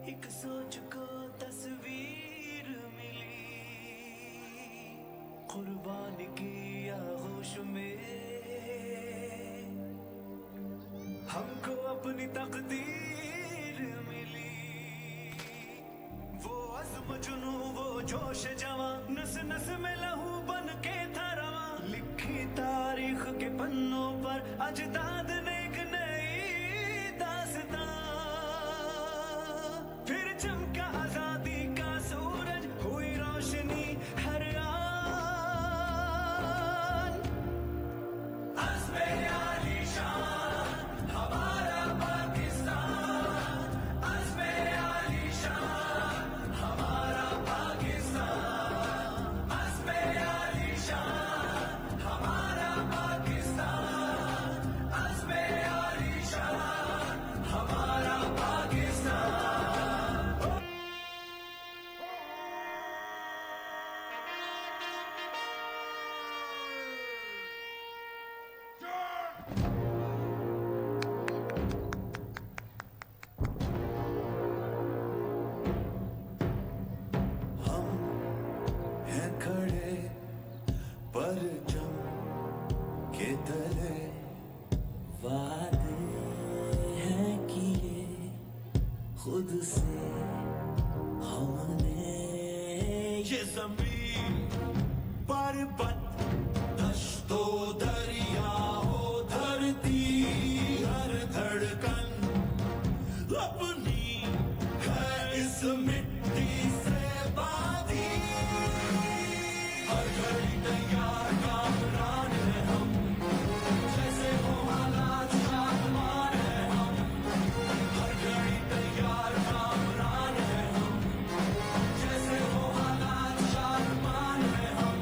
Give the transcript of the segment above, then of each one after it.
एक सोच को तस्वीर मिली, कुर्बान की आगोश में हमको अपनी तकदीर मिली। वो अज़्म जुनू वो जोश जवां, नस नस में लहू बन के था रवां। लिखी तारीख के पन्नों पर अजदाद ने एक नई दास्तां। फिर चमका आजादी का सूरज, हुई रोशनी हर आन। अज़्मे आलीशान हमारा पाकिस्तान, अज़्मे आलीशान हमारा पाकिस्तान, अज़्मे आलीशान हमारा पाकिस्तान, अज़्मे आलीशान हमारा पाकिस्तान। हम हैं खड़े परचम के तले, वादे हैं किए खुद से हमने। ये ज़मीन पर्वत दश्तो दरिया हो, धरती हर धड़कन अपनी है इस मिट्टी से बांधी। हर घड़ी तैयार कामरान है हम, जैसे हो हालात शादमान है हम। हर घड़ी तैयार कामरान है हम, जैसे हो हालात शादमान है हम।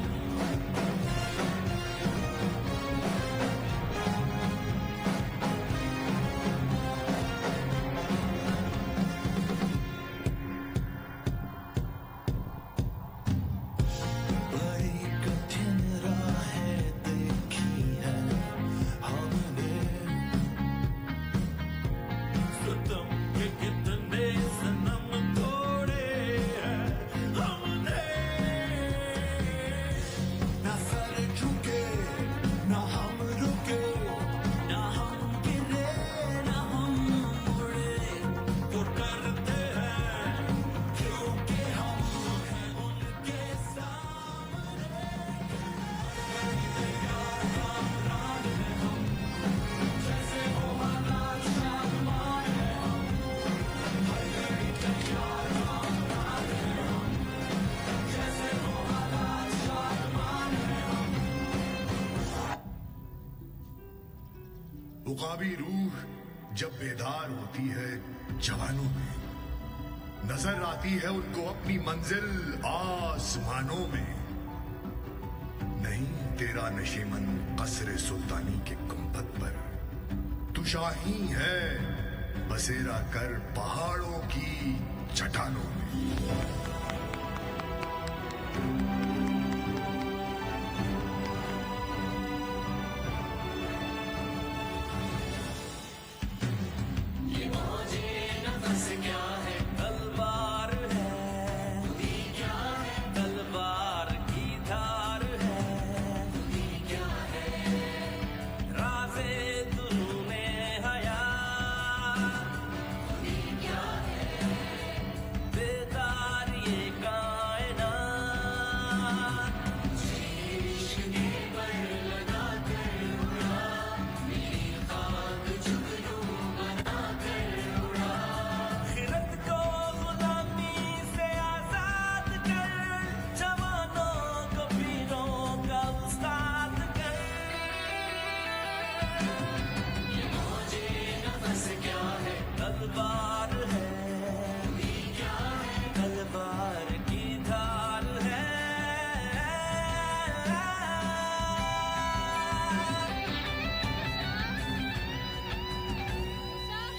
बड़ी कठिन राहें देखी है हमने, सितम के कितने सनम तोड़े हैं हमने। ना सर झुके ना हम रुके, ना हम गिरे ना हम मुड़े। वो करते हैं क्योंकि हम हैं उनके सामने। तैयार कामरान है हम, जैसे हो हालात शादमान है हम। हर घड़ी तैयार कामरान है हम, जैसे हो हालात शादमान है हम। मुकाबी रूह जब बेदार होती है जवानों में, नजर आती है उनको अपनी मंजिल आसमानों में। नहीं तेरा नशीमन कसरे सुल्तानी के गुंबद पर, तू शाही है बसेरा कर पहाड़ों की चट्टानों में। ये मौजे नफस क्या है, तलवार है। ये क्या है, तलवार की धार है। ये क्या है, राज़े तूने हया। ये क्या है, बेदार ये कायनात। इश्क के पर लगा कर उड़ा, मेरी खाक जुगनू बना कर उड़ा। खिलत को गुलामी से आजाद कर, जवानों को पीरों का उस्ताद कर। ये मौजे नफस क्या है, तलवार है। ये क्या है, तलवार की धार है।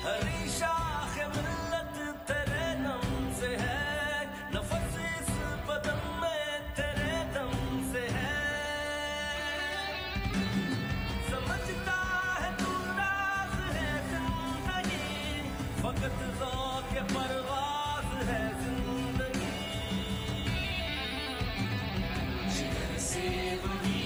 हरी शाख मिल्लत तेरे दम से है, नफस इस बदन में तेरे दम से है। समझता है तू राज है जिंदगी, वक्त ज़ौक़ परवाज़ से वही